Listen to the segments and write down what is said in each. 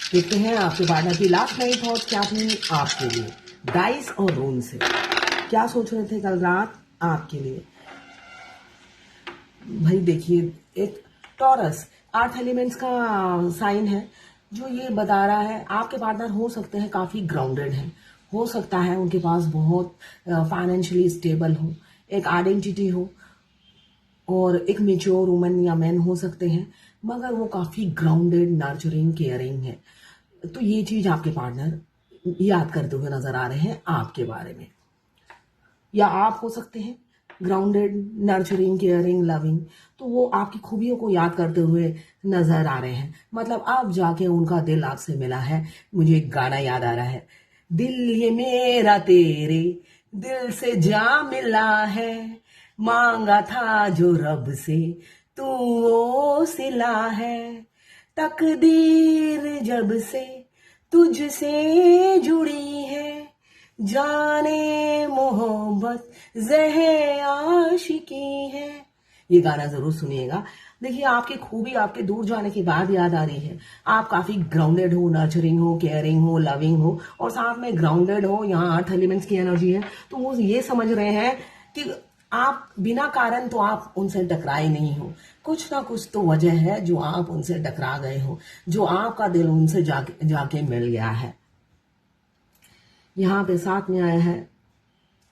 देखते हैं आपके पार्टनर की लास्ट नाइट थॉट क्या थी आपके लिए। डाइस और रोन से क्या सोच रहे थे कल रात आपके लिए। भाई देखिए, एक टॉरस अर्थ एलिमेंट्स का साइन है जो ये बता रहा है आपके पार्टनर हो सकते हैं काफ़ी ग्राउंडेड हैं, हो सकता है उनके पास बहुत फाइनेंशियली स्टेबल हो, एक आइडेंटिटी हो और एक मेच्योर वुमन या मैन हो सकते हैं, मगर वो काफ़ी ग्राउंडेड, नर्चरिंग, केयरिंग है। तो ये चीज़ आपके पार्टनर याद करते हुए नजर आ रहे हैं आपके बारे में। या आप हो सकते हैं ग्राउंडेड, नर्चरिंग, केयरिंग, लविंग, तो वो आपकी खूबियों को याद करते हुए नजर आ रहे हैं। मतलब अब जाके उनका दिल आपसे मिला है। मुझे एक गाना याद आ रहा है, दिल ये मेरा तेरे दिल से जा मिला है, मांगा था जो रब से तू वो सिला है, तकदीर जब से तुझसे जुड़ी है, जाने मोहब्बत ज़हे आशिकी है। ये गाना जरूर सुनिएगा। देखिए, आपकी खूबी आपके दूर जाने के बाद याद आ रही है। आप काफी ग्राउंडेड हो, नर्चरिंग हो, केयरिंग हो, लविंग हो और साथ में ग्राउंडेड हो। यहाँ अर्थ एलिमेंट्स की एनर्जी है, तो वो ये समझ रहे हैं कि आप बिना कारण तो आप उनसे टकराए नहीं हो, कुछ ना कुछ तो वजह है जो आप उनसे टकरा गए हो, जो आपका दिल उनसे जाके मिल गया है। यहाँ पे साथ में आया है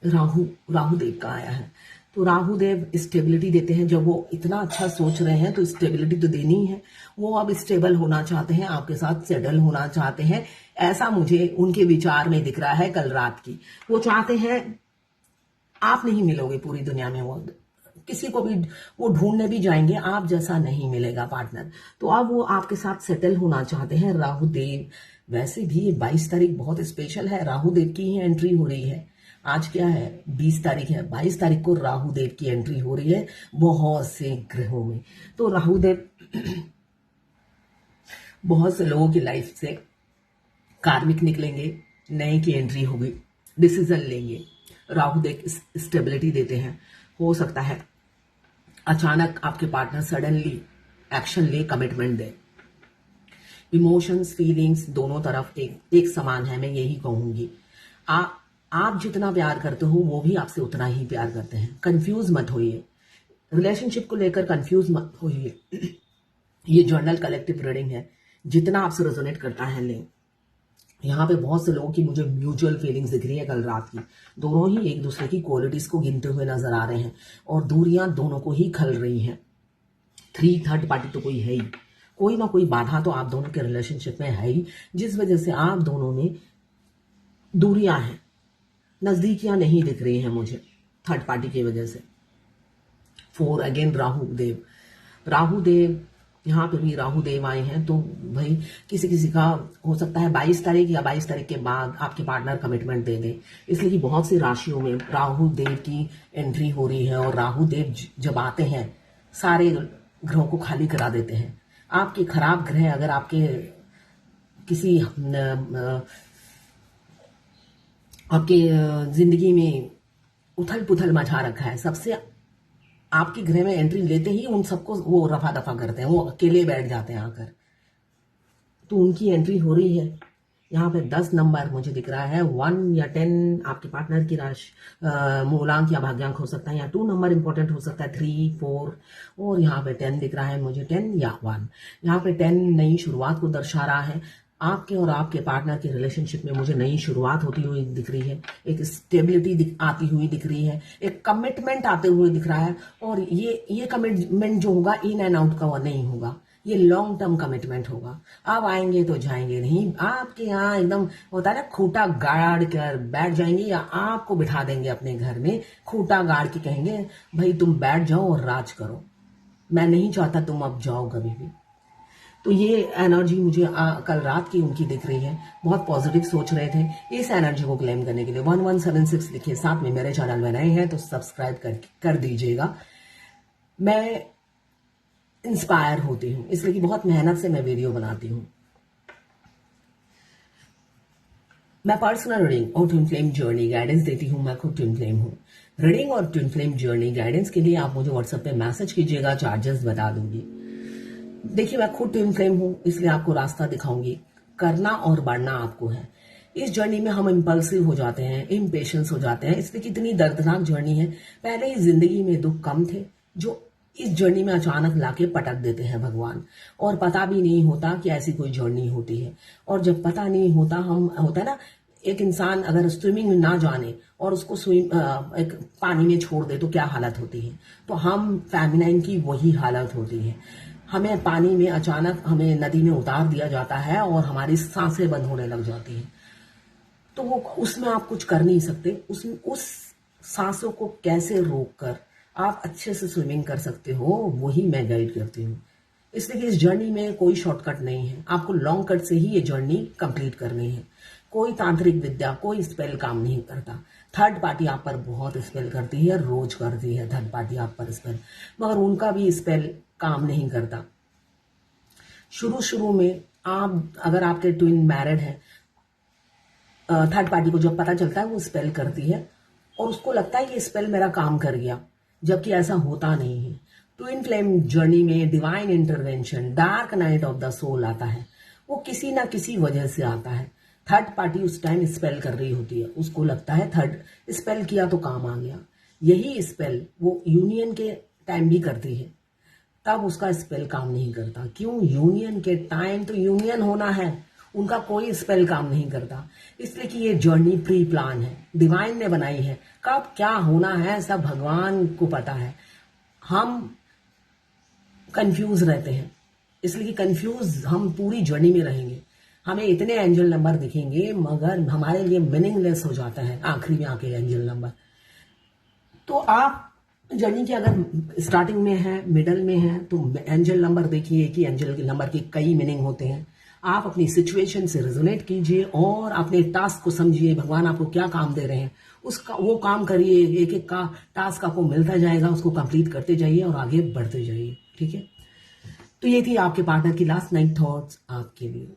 राहु देव का आया है। तो राहु देव स्टेबिलिटी देते हैं। जब वो इतना अच्छा सोच रहे हैं तो स्टेबिलिटी तो देनी ही है। वो अब स्टेबल होना चाहते हैं, आपके साथ सेटल होना चाहते हैं, ऐसा मुझे उनके विचार में दिख रहा है कल रात की। वो चाहते हैं, आप नहीं मिलोगे पूरी दुनिया में, वो किसी को भी वो ढूंढने भी जाएंगे, आप जैसा नहीं मिलेगा पार्टनर। तो अब वो आपके साथ सेटल होना चाहते हैं राहु देव। वैसे भी 22 तारीख बहुत स्पेशल है, राहु देव की ही एंट्री हो रही है। आज क्या है, 20 तारीख है, 22 तारीख को राहु देव की एंट्री हो रही है बहुत से ग्रहों में। तो राहु देव बहुत से लोगों की लाइफ से कार्मिक निकलेंगे, नए की एंट्री होगी, डिसीजन लेंगे। राहु देव स्टेबिलिटी देते हैं। हो सकता है अचानक आपके पार्टनर सडनली एक्शन ले, कमिटमेंट दे। इमोशंस, फीलिंग्स दोनों तरफ एक समान है, मैं यही कहूंगी। आप जितना प्यार करते हो वो भी आपसे उतना ही प्यार करते हैं। कंफ्यूज मत होइए, रिलेशनशिप को लेकर कंफ्यूज मत होइए। ये जर्नल कलेक्टिव रीडिंग है, जितना आपसे रेजोनेट करता है लें। यहाँ पे बहुत से लोगों की मुझे म्यूचुअल फीलिंग्स दिख रही है कल रात की। दोनों ही एक दूसरे की क्वालिटीज को गिनते हुए नजर आ रहे हैं और दूरियां दोनों को ही खल रही हैं। थर्ड पार्टी तो कोई है ही, कोई ना कोई बाधा तो आप दोनों के रिलेशनशिप में है ही, जिस वजह से आप दोनों में दूरियां हैं, नजदीकियां नहीं दिख रही हैं मुझे थर्ड पार्टी की वजह से। 4 अगेन राहु देव यहाँ पे भी राहु देव आए हैं। तो भाई किसी किसी का हो सकता है 22 तारीख या 22 तारीख के बाद आपके पार्टनर कमिटमेंट दे दे, इसलिए कि बहुत सी राशियों में राहु देव की एंट्री हो रही है और राहु देव जब आते हैं सारे ग्रहों को खाली करा देते हैं। आपके खराब ग्रह अगर आपके किसी आपके जिंदगी में उथल पुथल मचा रखा है, सबसे आपके ग्रह में एंट्री लेते ही उन सबको वो रफा दफा करते हैं, वो अकेले बैठ जाते हैं आकर। तो उनकी एंट्री हो रही है। यहाँ पे 10 नंबर मुझे दिख रहा है, 1 या 10 आपके पार्टनर की राशि मूलांक या भाग्यांक हो सकता है, या 2 नंबर इंपॉर्टेंट हो सकता है, 3, 4 और यहाँ पे 10 दिख रहा है मुझे, 10 या 1। यहाँ पे 10 नई शुरुआत को दर्शा रहा है। आपके और आपके पार्टनर के रिलेशनशिप में मुझे नई शुरुआत होती हुई दिख रही है, एक स्टेबिलिटी आती हुई दिख रही है, एक कमिटमेंट आते हुए दिख रहा है। और ये कमिटमेंट जो होगा इन एंड आउट का नहीं होगा, ये लॉन्ग टर्म कमिटमेंट होगा। अब आएंगे तो जाएंगे नहीं, आपके यहाँ एकदम होता है ना, खूंटा गाड़ कर बैठ जाएंगे या आपको बिठा देंगे अपने घर में, खूंटा गाड़ के कहेंगे भाई तुम बैठ जाओ और राज करो, मैं नहीं चाहता तुम अब जाओ कभी भी। तो ये एनर्जी मुझे कल रात की उनकी दिख रही है। बहुत पॉजिटिव सोच रहे थे। इस एनर्जी को क्लेम करने के लिए 1176 लिखिए, साथ में मेरे चैनल में नए हैं तो सब्सक्राइब कर दीजिएगा। मैं इंस्पायर होती हूँ, इसलिए कि बहुत मेहनत से मैं वीडियो बनाती हूँ। मैं पर्सनल रीडिंग और ट्विन फ्लेम जर्नी गाइडेंस देती हूँ। मैं खुद ट्विन फ्लेम हूँ। रीडिंग और ट्विन फ्लेम जर्नी गाइडेंस के लिए आप मुझे व्हाट्सएप पे मैसेज कीजिएगा, चार्जेस बता दूंगी। देखिए, मैं खुद ट्विन फ्लेम हूँ, इसलिए आपको रास्ता दिखाऊंगी। करना और बढ़ना आपको है। इस जर्नी में हम इम्पल्सिव हो जाते हैं, इम्पेशेंस हो जाते हैं, इसलिए कितनी दर्दनाक जर्नी है। पहले ही जिंदगी में दुख कम थे जो इस जर्नी में अचानक लाके पटक देते हैं भगवान, और पता भी नहीं होता कि ऐसी कोई जर्नी होती है। और जब पता नहीं होता, हम होता है ना, एक इंसान अगर स्विमिंग ना जाने और उसको एक पानी में छोड़ दे तो क्या हालत होती है। तो हम फेमिनाइन की वही हालत होती है। हमें पानी में अचानक हमें नदी में उतार दिया जाता है और हमारी सांसें बंद होने लग जाती हैं। तो वो उसमें आप कुछ कर नहीं सकते। उस सांसों को कैसे रोक कर आप अच्छे से स्विमिंग कर सकते हो, वही मैं गाइड करती हूँ। इसलिए कि इस जर्नी में कोई शॉर्टकट नहीं है, आपको लॉन्ग कट से ही ये जर्नी कंप्लीट करनी है। कोई तांत्रिक विद्या, कोई स्पेल काम नहीं करता। थर्ड पार्टी आप पर बहुत स्पेल करती है, रोज करती है थर्ड पार्टी आप पर स्पेल, मगर उनका भी स्पेल काम नहीं करता। शुरू में अगर आपके ट्विन मैरिड है, थर्ड पार्टी को जब पता चलता है वो स्पेल करती है और उसको लगता है कि स्पेल मेरा काम कर गया, जबकि ऐसा होता नहीं है। ट्विन फ्लेम जर्नी में divine intervention, dark night of the soul आता है, वो किसी ना किसी वजह से आता है। थर्ड पार्टी उस टाइम स्पेल कर रही होती है, उसको लगता है थर्ड स्पेल किया तो काम आ गया। यही स्पेल वो यूनियन के टाइम भी करती है, तब उसका स्पेल काम नहीं करता। क्यों? यूनियन के टाइम तो यूनियन होना है, उनका कोई स्पेल काम नहीं करता। इसलिए कि ये जर्नी प्री प्लान है, डिवाइन ने बनाई है। कब क्या होना है सब भगवान को पता है। हम कंफ्यूज रहते हैं, इसलिए कि कंफ्यूज हम पूरी जर्नी में रहेंगे। हमें इतने एंजल नंबर दिखेंगे मगर हमारे लिए मीनिंगलेस हो जाता है आखिरी में आके एंजल नंबर। तो आप जर्नी के अगर स्टार्टिंग में है, मिडल में है, तो एंजल नंबर देखिए कि एंजल के नंबर के कई मीनिंग होते हैं। आप अपनी सिचुएशन से रेजोनेट कीजिए और अपने टास्क को समझिए, भगवान आपको क्या काम दे रहे हैं उसका वो काम करिए। एक एक का टास्क आपको मिलता जाएगा, उसको कंप्लीट करते जाइए और आगे बढ़ते जाइए। ठीक है, तो ये थी आपके पार्टनर की लास्ट नाइट थॉट्स आपके लिए।